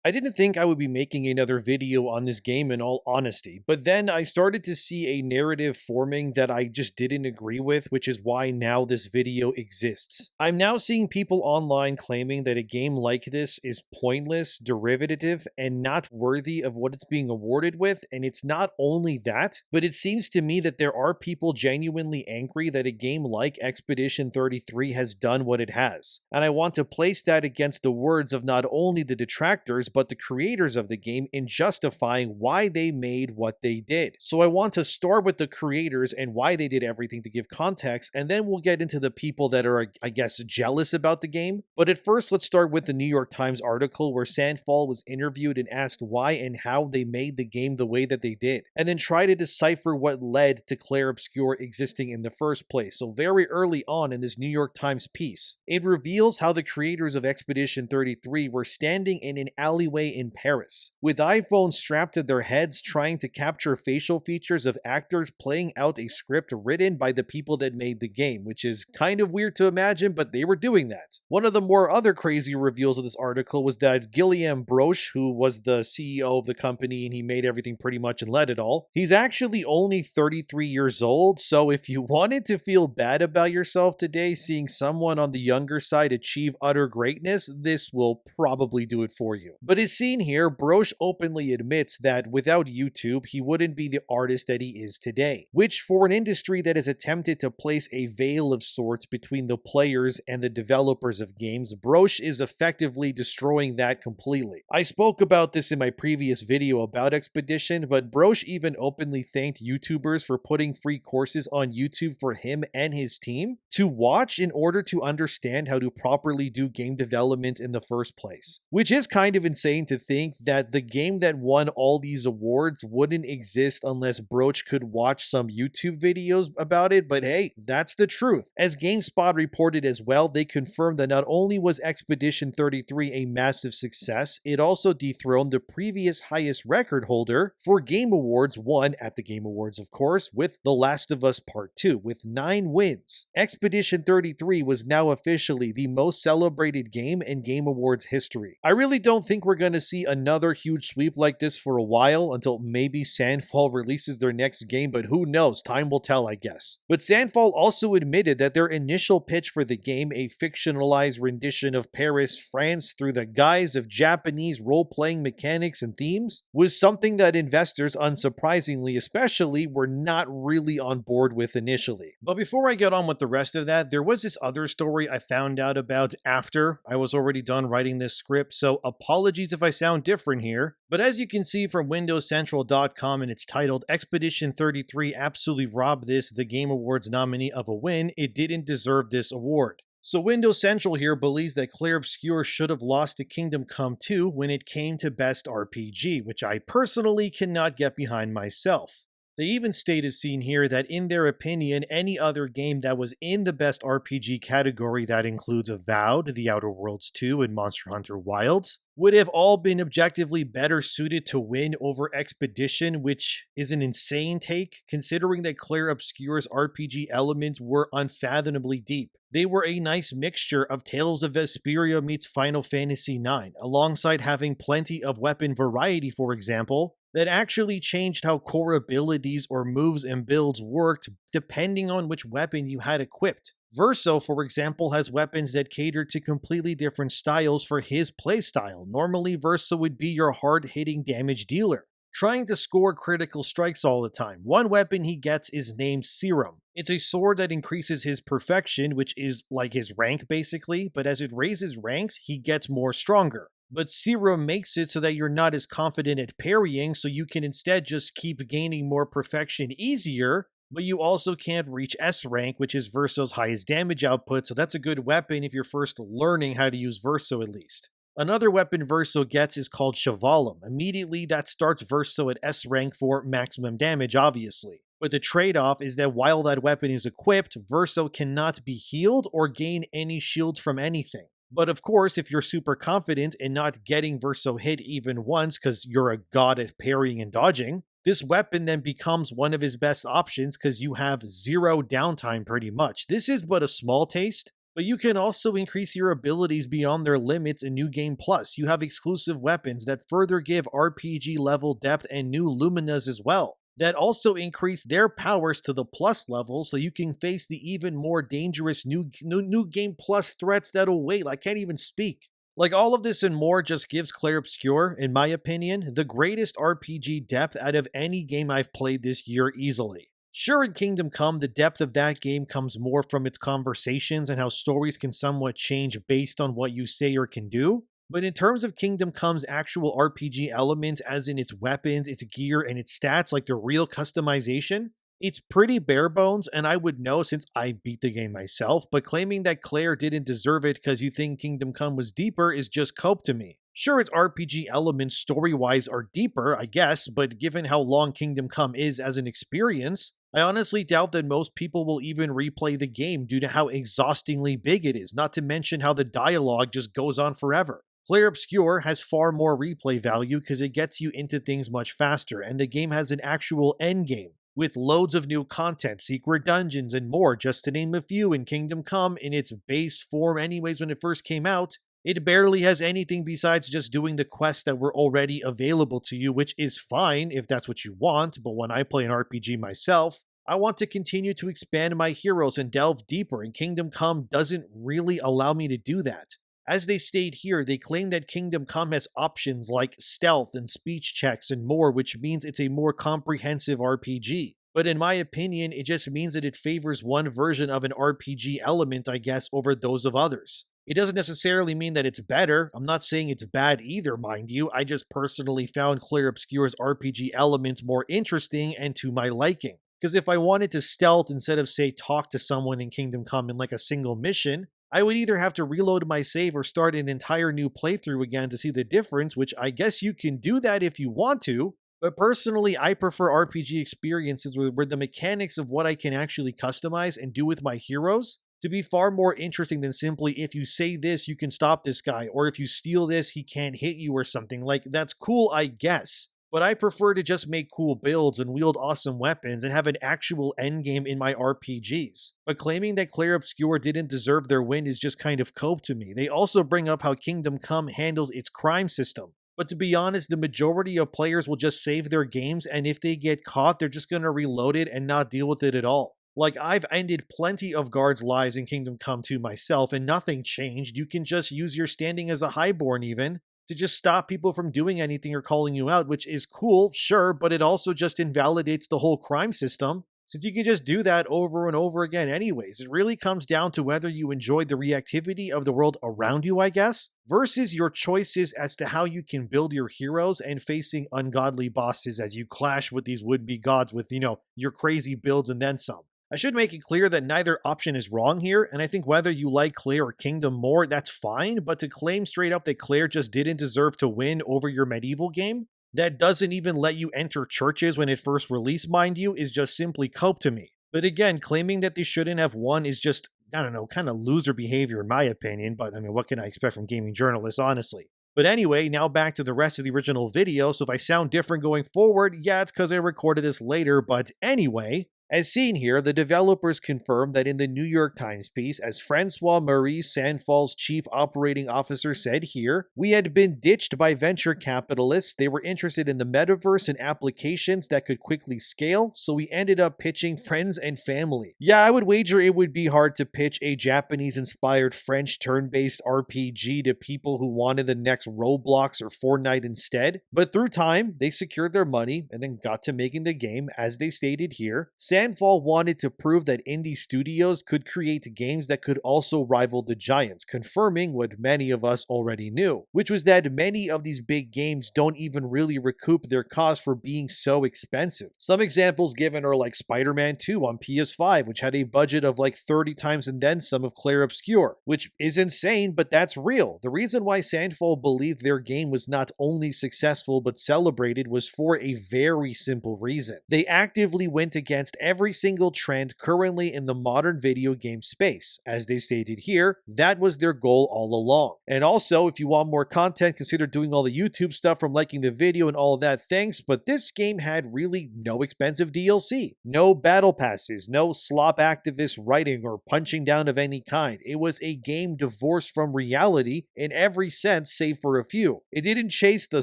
I didn't think I would be making another video on this game in all honesty, but then I started to see a narrative forming that I just didn't agree with, which is why now this video exists. I'm now seeing people online claiming that a game like this is pointless, derivative, and not worthy of what it's being awarded with, and it's not only that, but it seems to me that there are people genuinely angry that a game like Expedition 33 has done what it has. And I want to place that against the words of not only the detractors, but the creators of the game in justifying why they made what they did. So I want to start with the creators and why they did everything to give context, and then we'll get into the people that are, I guess, jealous about the game. But at first, let's start with the New York Times article where Sandfall was interviewed and asked why and how they made the game the way that they did, and then try to decipher what led to Clair Obscur existing in the first place. So very early on in this New York Times piece, it reveals how the creators of Expedition 33 were standing in an alleyway in Paris, with iPhones strapped to their heads trying to capture facial features of actors playing out a script written by the people that made the game, which is kind of weird to imagine, but they were doing that. One of the more other crazy reveals of this article was that Guillaume Broche, who was the CEO of the company and he made everything pretty much and led it all, he's actually only 33 years old, so if you wanted to feel bad about yourself today seeing someone on the younger side achieve utter greatness, this will probably do it for you. But as seen here, Broche openly admits that without YouTube, he wouldn't be the artist that he is today, which for an industry that has attempted to place a veil of sorts between the players and the developers of games, Broche is effectively destroying that completely. I spoke about this in my previous video about Expedition, but Broche even openly thanked YouTubers for putting free courses on YouTube for him and his team to watch in order to understand how to properly do game development in the first place, which is kind of insane to think that the game that won all these awards wouldn't exist unless Broche could watch some YouTube videos about it, but hey, that's the truth. As GameSpot reported as well, they confirmed that not only was Expedition 33 a massive success, it also dethroned the previous highest record holder for Game Awards, won at the Game Awards of course, with The Last of Us Part 2, with 9 wins. Expedition 33 was now officially the most celebrated game in Game Awards history. I really don't think we're going to see another huge sweep like this for a while, until maybe Sandfall releases their next game, but who knows, time will tell I guess. But Sandfall also admitted that their initial pitch for the game, a fictionalized rendition of Paris, France through the guise of Japanese role-playing mechanics and themes, was something that investors, unsurprisingly especially, were not really on board with initially. But before I get on with the rest of that, there was this other story I found out about after I was already done writing this script, so apologies if I sound different here, but as you can see from WindowsCentral.com and it's titled Expedition 33 absolutely robbed this, the Game Awards nominee, of a win, it didn't deserve this award. So Windows Central here believes that Clair Obscur should have lost to Kingdom Come 2 when it came to Best RPG, which I personally cannot get behind myself. They even state as seen here that in their opinion, any other game that was in the Best RPG category, that includes Avowed, The Outer Worlds 2, and Monster Hunter Wilds, would have all been objectively better suited to win over Expedition, which is an insane take considering that Clair Obscur's RPG elements were unfathomably deep. They were a nice mixture of Tales of Vesperia meets Final Fantasy IX, alongside having plenty of weapon variety, for example, that actually changed how core abilities or moves and builds worked depending on which weapon you had equipped. Verso, for example, has weapons that cater to completely different styles for his playstyle. Normally, Verso would be your hard-hitting damage dealer, trying to score critical strikes all the time. One weapon he gets is named Serum. It's a sword that increases his perfection, which is like his rank basically, but as it raises ranks, he gets more stronger. But Serum makes it so that you're not as confident at parrying, so you can instead just keep gaining more perfection easier, but you also can't reach S rank, which is Verso's highest damage output, so that's a good weapon if you're first learning how to use Verso at least. Another weapon Verso gets is called Chevalum. Immediately that starts Verso at S rank for maximum damage, obviously. But the trade-off is that while that weapon is equipped, Verso cannot be healed or gain any shields from anything. But of course, if you're super confident in not getting Verso hit even once because you're a god at parrying and dodging, this weapon then becomes one of his best options because you have zero downtime pretty much. This is but a small taste, But you can also increase your abilities beyond their limits in New Game Plus. You have exclusive weapons that further give RPG level depth and new luminas as well, that also increase their powers to the plus level so you can face the even more dangerous new Game Plus threats that await. I can't even speak. Like, all of this and more just gives Clair Obscur, in my opinion, the greatest RPG depth out of any game I've played this year easily. Sure, in Kingdom Come, the depth of that game comes more from its conversations and how stories can somewhat change based on what you say or can do. But in terms of Kingdom Come's actual RPG elements, as in its weapons, its gear, and its stats, like the real customization, it's pretty bare bones, and I would know since I beat the game myself, but claiming that Clair didn't deserve it because you think Kingdom Come was deeper is just cope to me. Sure, its RPG elements story-wise are deeper, I guess, but given how long Kingdom Come is as an experience, I honestly doubt that most people will even replay the game due to how exhaustingly big it is, not to mention how the dialogue just goes on forever. Clair Obscur has far more replay value because it gets you into things much faster, and the game has an actual endgame, with loads of new content, secret dungeons, and more, just to name a few. In Kingdom Come, in its base form anyways when it first came out, it barely has anything besides just doing the quests that were already available to you, which is fine if that's what you want, but when I play an RPG myself, I want to continue to expand my heroes and delve deeper, and Kingdom Come doesn't really allow me to do that. As they state here, they claim that Kingdom Come has options like stealth and speech checks and more, which means it's a more comprehensive RPG. But in my opinion, it just means that it favors one version of an RPG element, I guess, over those of others. It doesn't necessarily mean that it's better. I'm not saying it's bad either, mind you. I just personally found Clair Obscur's RPG elements more interesting and to my liking. Because if I wanted to stealth instead of, say, talk to someone in Kingdom Come in like a single mission, I would either have to reload my save or start an entire new playthrough again to see the difference, which I guess you can do that if you want to. But personally, I prefer RPG experiences where the mechanics of what I can actually customize and do with my heroes to be far more interesting than simply if you say this, you can stop this guy, or if you steal this, he can't hit you or something. Like, that's cool, I guess. But I prefer to just make cool builds and wield awesome weapons and have an actual endgame in my RPGs. But claiming that Clair Obscur didn't deserve their win is just kind of cope to me. They also bring up how Kingdom Come handles its crime system. But to be honest, the majority of players will just save their games, and if they get caught, they're just going to reload it and not deal with it at all. Like, I've ended plenty of guards' lives in Kingdom Come 2 myself, and nothing changed. You can just use your standing as a highborn even to just stop people from doing anything or calling you out, which is cool, sure, but it also just invalidates the whole crime system, since you can just do that over and over again anyways. It really comes down to whether you enjoy the reactivity of the world around you, I guess, versus your choices as to how you can build your heroes and facing ungodly bosses as you clash with these would-be gods with, your crazy builds and then some. I should make it clear that neither option is wrong here, and I think whether you like Clair or Kingdom more, that's fine, but to claim straight up that Clair just didn't deserve to win over your medieval game, that doesn't even let you enter churches when it first released, mind you, is just simply cope to me. But again, claiming that they shouldn't have won is just, I don't know, kind of loser behavior in my opinion, but I mean, what can I expect from gaming journalists, honestly? But anyway, now back to the rest of the original video, so if I sound different going forward, yeah, it's because I recorded this later, but anyway, as seen here, the developers confirmed that in the New York Times piece, as Francois Maurice, Sandfall's chief operating officer, said here, "We had been ditched by venture capitalists. They were interested in the metaverse and applications that could quickly scale, so we ended up pitching friends and family." Yeah, I would wager it would be hard to pitch a Japanese-inspired French turn-based RPG to people who wanted the next Roblox or Fortnite instead. But through time, they secured their money and then got to making the game, as they stated here. Sandfall wanted to prove that indie studios could create games that could also rival the giants, confirming what many of us already knew, which was that many of these big games don't even really recoup their cost for being so expensive. Some examples given are like Spider-Man 2 on PS5, which had a budget of like 30 times and then some of Clair Obscur, which is insane, but that's real. The reason why Sandfall believed their game was not only successful but celebrated was for a very simple reason. They actively went against every single trend currently in the modern video game space. As they stated here, that was their goal all along. And also, if you want more content, consider doing all the YouTube stuff from liking the video and all of that, thanks, but this game had really no expensive DLC. No battle passes, no slop activist writing or punching down of any kind. It was a game divorced from reality in every sense save for a few. It didn't chase the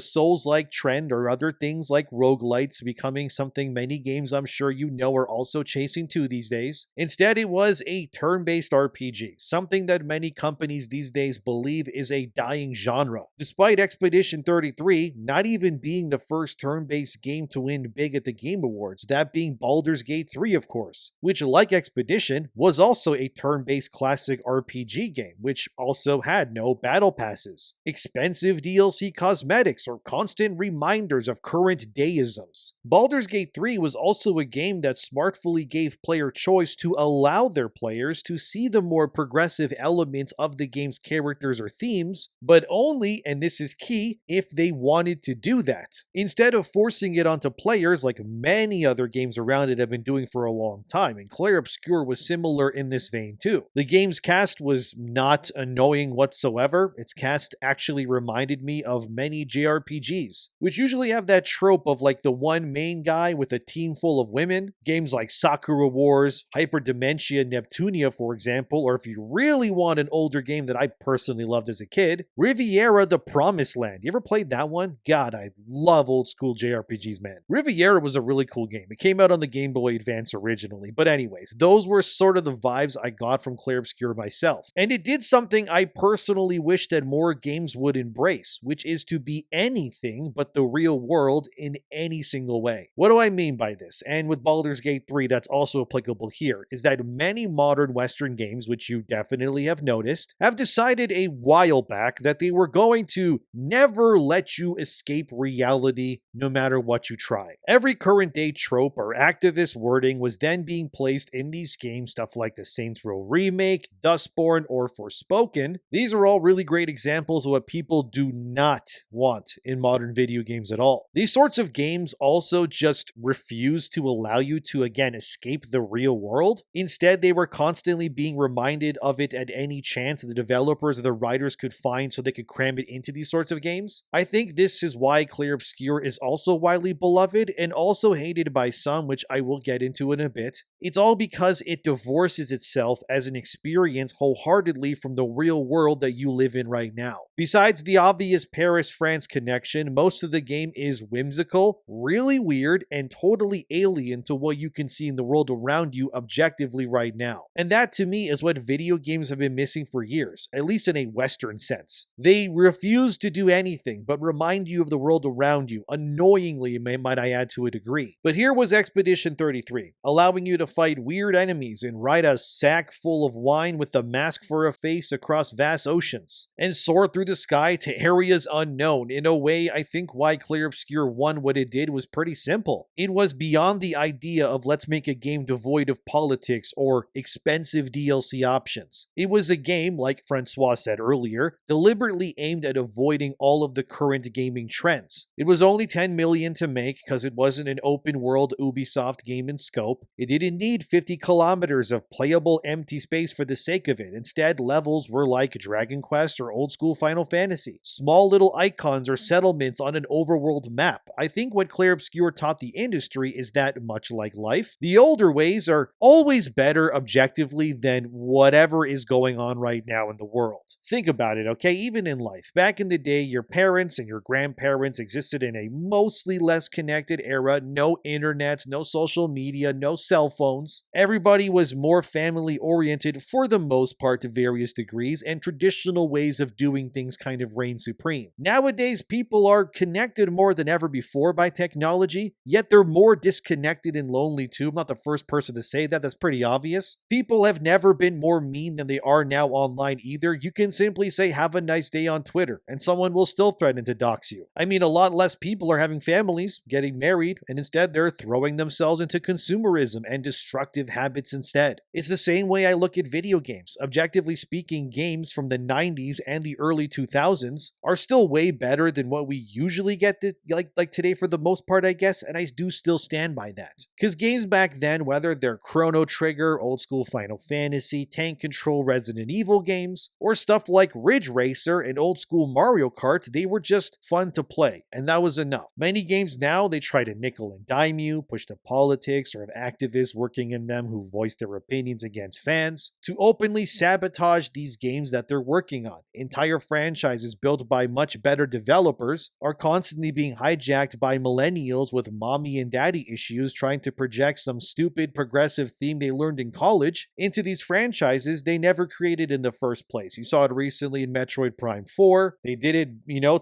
Souls-like trend or other things like roguelites becoming something many games I'm sure you know are also chasing too these days. Instead, it was a turn-based RPG, something that many companies these days believe is a dying genre. Despite Expedition 33 not even being the first turn-based game to win big at the Game Awards, that being Baldur's Gate 3 of course, which like Expedition was also a turn-based classic RPG game, which also had no battle passes, expensive DLC cosmetics, or constant reminders of current deisms. Baldur's Gate 3 was also a game that smartfully gave player choice to allow their players to see the more progressive elements of the game's characters or themes, but only, and this is key, if they wanted to do that, instead of forcing it onto players like many other games around it have been doing for a long time, and Clair Obscur was similar in this vein too. The game's cast was not annoying whatsoever. Its cast actually reminded me of many JRPGs, which usually have that trope of like the one main guy with a team full of women. Games like Sakura Wars, Hyperdementia Neptunia, for example, or if you really want an older game that I personally loved as a kid, Riviera the Promised Land. You ever played that one? God, I love old school JRPGs, man. Riviera was a really cool game. It came out on the Game Boy Advance originally, but anyways, those were sort of the vibes I got from Clair Obscur myself. And it did something I personally wish that more games would embrace, which is to be anything but the real world in any single way. What do I mean by this? And with Baldur's Gate 3, that's also applicable here, is that many modern Western games, which you definitely have noticed, have decided a while back that they were going to never let you escape reality no matter what you try. Every current day trope or activist wording was then being placed in these games, stuff like the Saints Row remake, Dustborn, or Forspoken. These are all really great examples of what people do not want in modern video games at all. These sorts of games also just refuse to allow you to, again, escape the real world. Instead, they were constantly being reminded of it at any chance the developers or the writers could find so they could cram it into these sorts of games. I think this is why Clair Obscur is also widely beloved and also hated by some, which I will get into in a bit. It's all because it divorces itself as an experience wholeheartedly from the real world that you live in right now. Besides the obvious Paris-France connection, most of the game is whimsical, really weird, and totally alien to what you can see in the world around you objectively right now. And that to me is what video games have been missing for years, at least in a Western sense. They refuse to do anything but remind you of the world around you, annoyingly, might I add, to a degree. But here was Expedition 33, allowing you to fight weird enemies and ride a sack full of wine with a mask for a face across vast oceans, and soar through the sky to areas unknown. In a way, I think why Clair Obscur won what it did was pretty simple. It was beyond the idea of let's make a game devoid of politics or expensive DLC options. It was a game, like Francois said earlier, deliberately aimed at avoiding all of the current gaming trends. It was only $10 million to make because it wasn't an open world Ubisoft game in scope. It didn't need 50 kilometers of playable empty space for the sake of it. Instead, levels were like Dragon Quest or old school Final Fantasy. Small little icons or settlements on an overworld map. I think what Clair Obscur taught the industry is that, much like life, the older ways are always better objectively than whatever is going on right now in the world. Think about it, okay? Even in life. Back in the day, your parents and your grandparents existed in a mostly less connected era. No internet, no social media, no cell phones. Everybody was more family oriented for the most part to various degrees, and traditional ways of doing things kind of reign supreme. Nowadays, people are connected more than ever before by technology, yet they're more disconnected and lonely too. I'm not the first person to say that, that's pretty obvious. People have never been more mean than they are now online either. You can simply say have a nice day on Twitter and someone will still threaten to dox you. I mean, a lot less people are having families, getting married, and instead they're throwing themselves into consumerism and destructive habits instead. It's the same way I look at video games. Objectively speaking, games from the 90s and the early 2000s are still way better than what we usually get like today for the most part, I guess, and I do still stand by that. Because games back then, whether they're Chrono Trigger, old school Final Fantasy, Tank Control Resident Evil games, or stuff like Ridge Racer and old school Mario Kart, they were just fun to play, and that was enough. Many games now, they try to nickel and dime you, push the politics, or have activists working in them who voice their opinions against fans, to openly sabotage these games that they're working on. Entire franchises built by much better developers are constantly being hijacked by millennials with mommy and daddy issues trying to project some stupid progressive theme they learned in college into these franchises they never created in the first place. You saw it recently in Metroid Prime 4. They did it,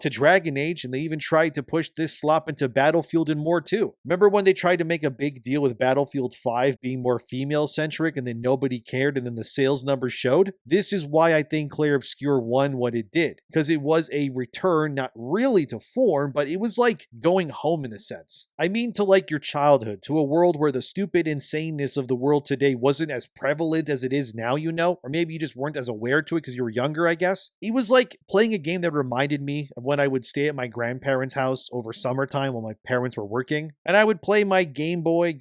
to Dragon Age, and they even tried to push this slop into Battlefield and more too. Remember when they tried to make a big deal with Battlefield 5 being more female-centric and then nobody cared and then the sales numbers showed? This is why I think Clair Obscur won what it did, because it was a return not really to form, but it was like going home in a sense. I mean to like your childhood, to a world where the stupid insaneness of the world today wasn't as prevalent as it is now, or maybe you just weren't as aware to it because you were younger, I guess. It was like playing a game that reminded me of when I would stay at my grandparents' house over summertime while my parents were working, and I would play my Game Boy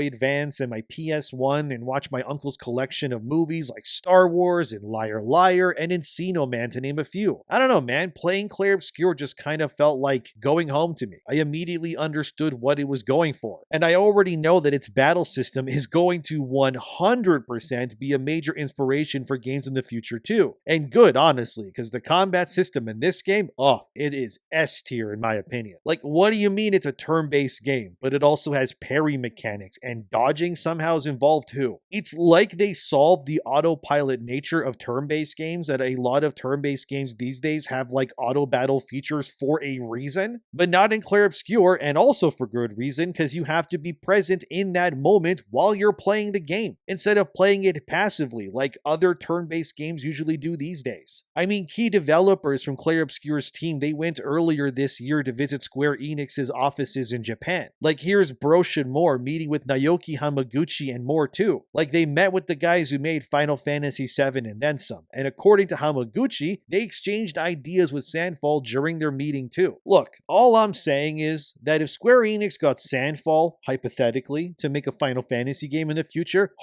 Advance, and my PS1 and watch my uncle's collection of movies like Star Wars and Liar Liar and Encino Man, to name a few. I don't know, man, playing Clair Obscur just kind of felt like going home to me. I immediately understood what it was going for, and I already know that its battle system is going to 100% be a major inspiration for games in the future too. And good, honestly, because the combat system in this game, it is S tier in my opinion. Like, what do you mean it's a turn-based game, but it also has parry mechanics and dodging somehow is involved too? It's like they solved the autopilot nature of turn-based games, that a lot of turn-based games these days have like auto battle features for a reason, but not in Clair Obscur, and also for good reason, because you have to be present in that moment while you're playing the game, instead of playing it passively like other turn-based games usually do these days. I mean, key developers from Clair Obscur's team, they went earlier this year to visit Square Enix's offices in Japan. Like, here's Brosh and more meeting with Naoki Hamaguchi and more too. Like, they met with the guys who made Final Fantasy VII and then some. And according to Hamaguchi, they exchanged ideas with Sandfall during their meeting too. Look, all I'm saying is that if Square Enix got Sandfall, hypothetically, to make a Final Fantasy game in the future,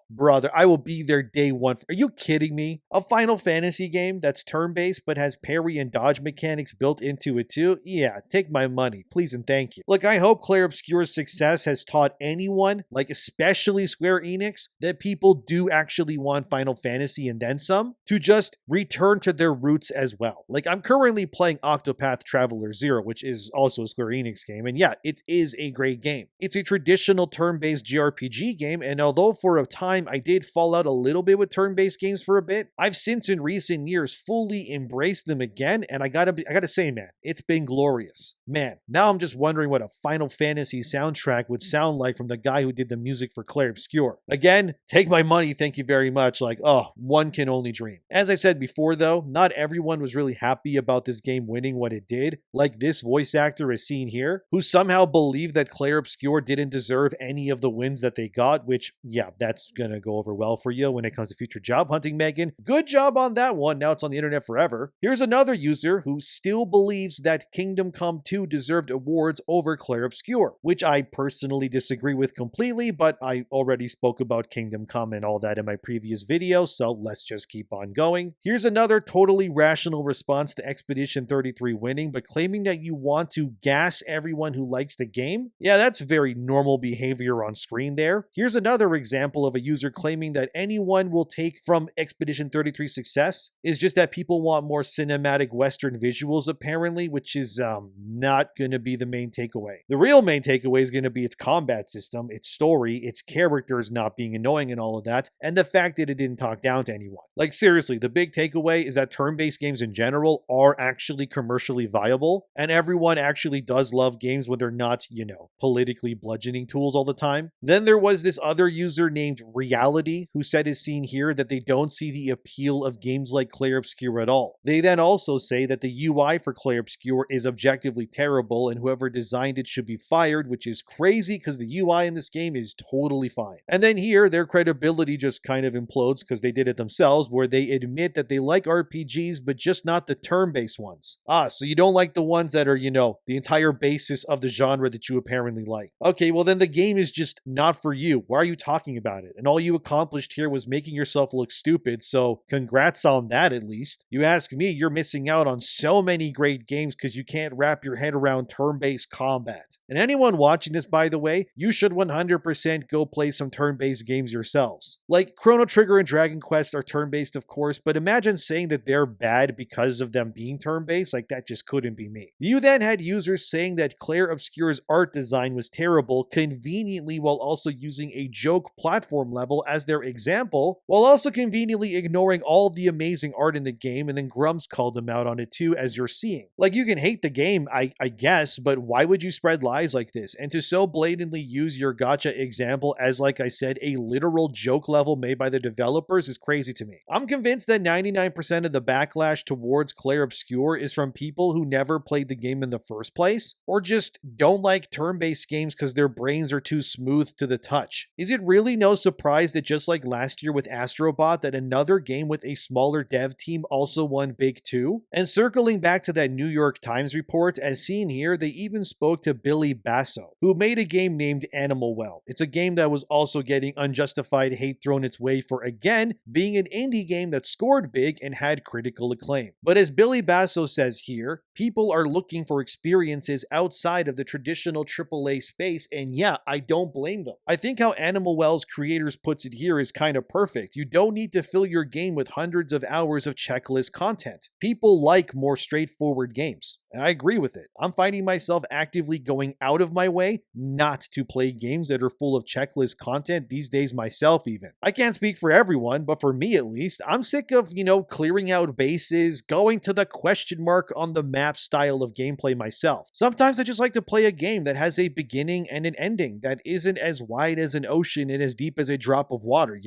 brother, I will be there day one. Are you kidding me? A Final Fantasy game that's turn-based but has parry and dodge mechanics built into it too? Yeah, take my money, please and thank you. Look, I hope Clair Obscur's success has taught anyone, like especially Square Enix, that people do actually want Final Fantasy and then some, to just return to their roots as well. Like, I'm currently playing Octopath Traveler 0, which is also a Square Enix game, and yeah, it is a great game. It's a traditional turn-based JRPG game, and although for a time I did fall out a little bit with turn-based games for a bit, I've since in recent years fully embraced them again, and I gotta say, man, it's been glorious. Man, now I'm just wondering what a Final Fantasy soundtrack would sound like from the guy who did the music for Clair Obscur. Again, take my money, thank you very much. Like, one can only dream. As I said before though, not everyone was really happy about this game winning what it did, like this voice actor is seen here, who somehow believed that Clair Obscur didn't deserve any of the wins that they got, which, yeah, that's gonna go over well for you when it comes to future job hunting, Megan. Good job on that one, now it's on the internet forever. Here's another user who still believes that Kingdom Come 2 deserved awards over Clair Obscur, which I personally disagree with completely, but I already spoke about Kingdom Come and all that in my previous video, so let's just keep on going. Here's another totally rational response to Expedition 33 winning, but claiming that you want to gas everyone who likes the game? Yeah, that's very normal behavior on screen there. Here's another example of a user claiming that anyone will take from Expedition 33's success is just that people want more cinematic Western visuals apparently, which is not going to be the main takeaway. The real main takeaway is going to be its combat system, its story, its characters not being annoying and all of that, and the fact that it didn't talk down to anyone. Like, seriously, the big takeaway is that turn-based games in general are actually commercially viable, and everyone actually does love games when they're not, politically bludgeoning tools all the time. Then there was this other user named Reality who said is seen here that they don't see the appeal of games like Clair Obscur at all. They then also say that the UI for Clair Obscur is objectively terrible and whoever designed it should be fired, which is crazy because the UI in this game is totally totally fine. And then here, their credibility just kind of implodes because they did it themselves, where they admit that they like RPGs, but just not the turn-based ones. So you don't like the ones that are, the entire basis of the genre that you apparently like. Okay, well then the game is just not for you. Why are you talking about it? And all you accomplished here was making yourself look stupid, so congrats on that at least. You ask me, you're missing out on so many great games because you can't wrap your head around turn-based combat. And anyone watching this, by the way, you should 100% go play some turn-based games yourselves. Like Chrono Trigger and Dragon Quest are turn-based, of course, but imagine saying that they're bad because of them being turn-based. Like, that just couldn't be me. You then had users saying that Clair Obscur's art design was terrible, conveniently while also using a joke platform level as their example, while also conveniently ignoring all the amazing art in the game, and then Grumps called them out on it too, as you're seeing. Like, you can hate the game, I guess, but why would you spread lies like this? And to so blatantly use your gacha example as, like I said, a literal joke level made by the developers is crazy to me. I'm convinced that 99% of the backlash towards Clair Obscur is from people who never played the game in the first place, or just don't like turn-based games because their brains are too smooth to the touch. Is it really no surprise that just like last year with Astrobot, that another game with a smaller dev team also won big too? And circling back to that New York Times report, as seen here, they even spoke to Billy Basso, who made a game named Animal Well. It's a game that was also getting unjustified hate thrown its way for, again, being an indie game that scored big and had critical acclaim. But as Billy Basso says here, people are looking for experiences outside of the traditional AAA space, and yeah, I don't blame them. I think how Animal Well's creators puts it here is kind of perfect. You don't need to fill your game with hundreds of hours of checklist content. People like more straightforward games, and I agree with it. I'm finding myself actively going out of my way not to play games that are full of checklist content these days myself even. I can't speak for everyone, but for me at least, I'm sick of, clearing out bases, going to the question mark on the map style of gameplay myself. Sometimes I just like to play a game that has a beginning and an ending that isn't as wide as an ocean and as deep as a drop of water,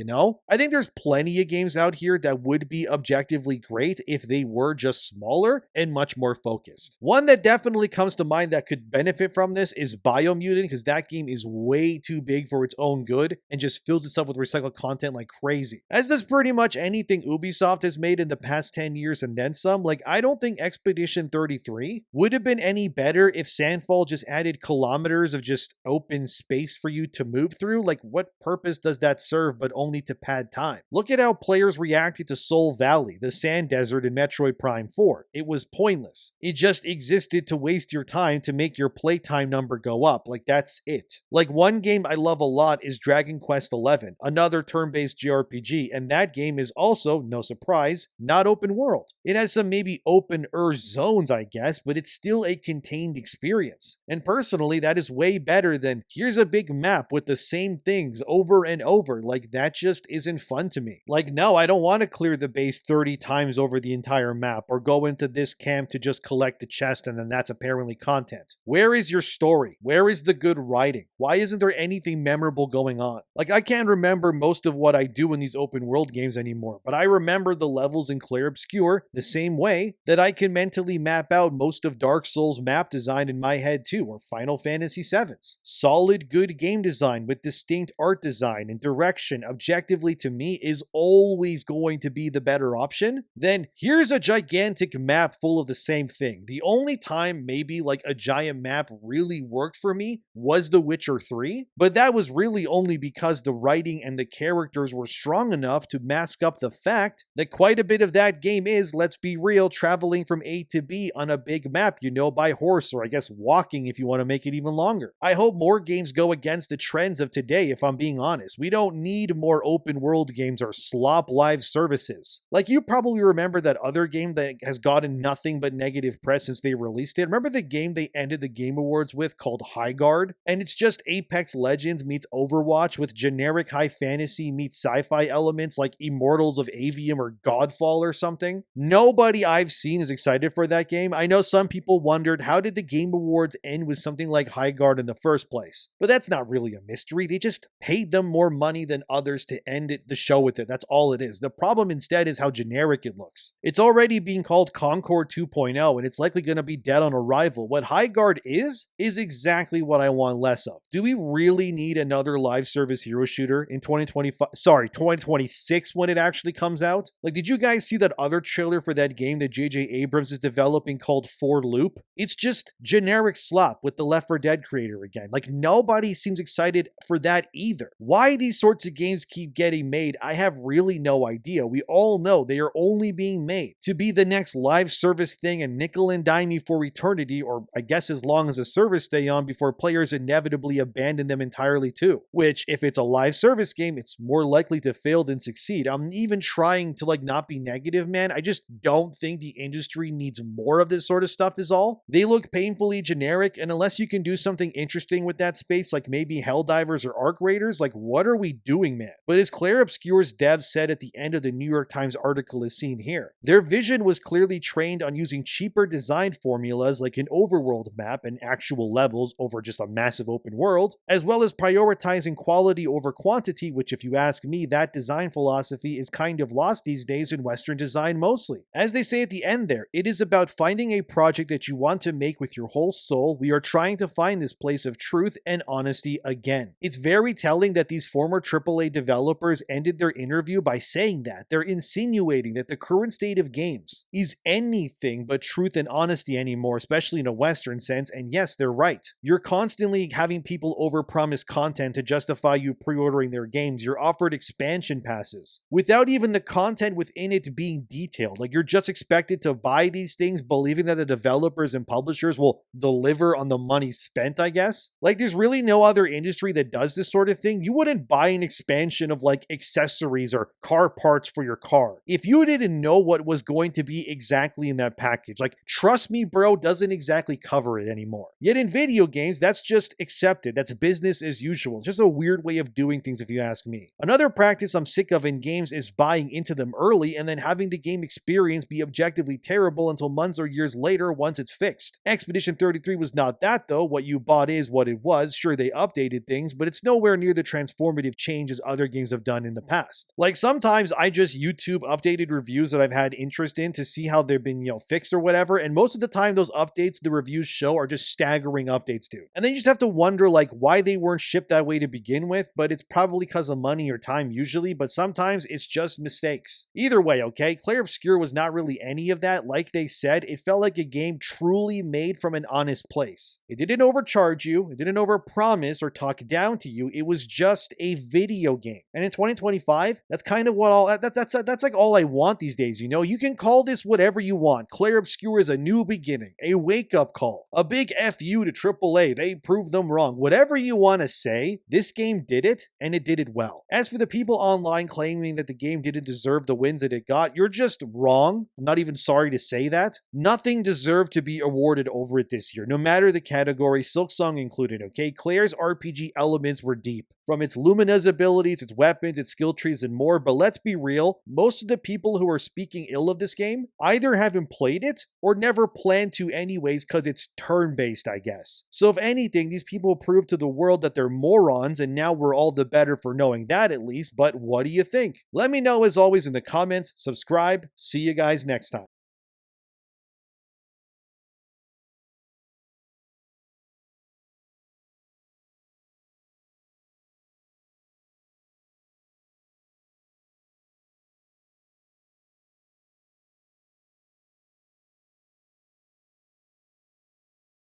I think there's plenty of games out here that would be objectively great if they were just smaller and much more focused. One that definitely comes to mind that could benefit from this is Biomutant, because that game is way too big for its own good and just fills itself with recycled content like crazy. As does pretty much anything Ubisoft has made in the past 10 years and then some. Like, I don't think Expedition 33 would have been any better if Sandfall just added kilometers of just open space for you to move through. Like, what purpose does that serve but only to pad time? Look at how players reacted to Soul Valley, the sand desert in Metroid Prime 4. It was pointless. It just existed to waste your time to make your playtime number go up. Like, that's it. Like, one game I love a lot is Dragon Quest XI, another turn-based JRPG, and that game is also, no surprise, not open world. It has some maybe open-er zones, I guess, but it's still a contained experience. And personally, that is way better than, here's a big map with the same things over and over. Like, that just isn't fun to me. Like, no, I don't want to clear the base 30 times over the entire map, or go into this camp to just collect the chest and then that's apparently content. Where is your story? Where is the good writing? Why isn't there anything memorable going on? Like, I can't remember most of what I do in these open world games anymore, but I remember the levels in Clair Obscur the same way that I can mentally map out most of Dark Souls map design in my head too, or Final Fantasy VII's. Solid, good game design with distinct art design and direction, objectively to me, is always going to be the better option. Then here's a gigantic map full of the same thing. The only time maybe like a giant map really worked for me was The Witcher 3, but that was really only because the writing and the characters were strong enough to mask up the fact that quite a bit of that game is, let's be real, traveling from A to B on a big map, by horse, or I guess walking if you want to make it even longer. I hope more games go against the trends of today, if I'm being honest. We don't need more open world games or slop live services. Like, you probably remember that other game that has gotten nothing but negative press since they released it. Remember the game they ended the Game Awards with called High Guard? And it's just Apex Legends meets Overwatch with generic high fantasy meets sci-fi elements like Immortals of Avium or Godfall or something. Nobody I've seen is excited for that game. I know some people wondered, how did the Game Awards end with something like High Guard in the first place? But that's not really a mystery. They just paid them more money than others to end the show with it. That's all it is. The problem instead is how generic it looks. It's already being called Concord 2.0, and it's like likely going to be dead on arrival. What High Guard is exactly what I want less of. Do we really need another live service hero shooter in 2026 when it actually comes out? Like, did you guys see that other trailer for that game that J.J. Abrams is developing called For Loop? It's just generic slop with the Left 4 Dead creator again. Like, nobody seems excited for that either. Why these sorts of games keep getting made, I have really no idea. We all know they are only being made to be the next live service thing and nickel and dime you for eternity, or I guess as long as the servers stay on before players inevitably abandon them entirely too. Which, if it's a live service game, it's more likely to fail than succeed. I'm even trying to not be negative, man. I just don't think the industry needs more of this sort of stuff is all. They look painfully generic, and unless you can do something interesting with that space, like maybe Helldivers or Arc Raiders, like what are we doing, man? But as Clair Obscur's dev said at the end of the New York Times article as seen here, their vision was clearly trained on using cheaper design formulas like an overworld map and actual levels over just a massive open world, as well as prioritizing quality over quantity, which if you ask me, that design philosophy is kind of lost these days in Western design mostly. As they say at the end there, it is about finding a project that you want to make with your whole soul. We are trying to find this place of truth and honesty again. It's very telling that these former AAA developers ended their interview by saying that. They're insinuating that the current state of games is anything but truth and honesty anymore, especially in a Western sense, and yes, they're right. You're constantly having people overpromise content to justify you pre-ordering their games. You're offered expansion passes without even the content within it being detailed. Like, you're just expected to buy these things believing that the developers and publishers will deliver on the money spent, I guess. Like, there's really no other industry that does this sort of thing. You wouldn't buy an expansion of accessories or car parts for your car if you didn't know what was going to be exactly in that package. Like, trust me, bro, doesn't exactly cover it anymore. Yet in video games, that's just accepted. That's business as usual. It's just a weird way of doing things if you ask me. Another practice I'm sick of in games is buying into them early and then having the game experience be objectively terrible until months or years later once it's fixed. Expedition 33 was not that though. What you bought is what it was. Sure, they updated things, but it's nowhere near the transformative changes other games have done in the past. Like, sometimes I just YouTube updated reviews that I've had interest in to see how they've been, fixed or whatever, and most of the time those updates the reviews show are just staggering updates too. And then you just have to wonder why they weren't shipped that way to begin with, but it's probably because of money or time usually, but sometimes it's just mistakes. Either way, okay, Clair Obscur was not really any of that. Like they said, it felt like a game truly made from an honest place. It didn't overcharge you, it didn't overpromise or talk down to you, it was just a video game. And in 2025, that's kind of what that's like all I want these days, You can call this whatever you want. Clair Obscur is a new beginning, a wake-up call, a big FU to AAA, they proved them wrong. Whatever you want to say, this game did it, and it did it well. As for the people online claiming that the game didn't deserve the wins that it got, you're just wrong. I'm not even sorry to say that. Nothing deserved to be awarded over it this year, no matter the category, Silksong included, okay? Clair's RPG elements were deep, from its Lumina's abilities, its weapons, its skill trees, and more, but let's be real, most of the people who are speaking ill of this game either haven't played it or never plan to anyways because it's turn-based, I guess. So if anything, these people prove to the world that they're morons, and now we're all the better for knowing that at least, but what do you think? Let me know as always in the comments, subscribe, see you guys next time.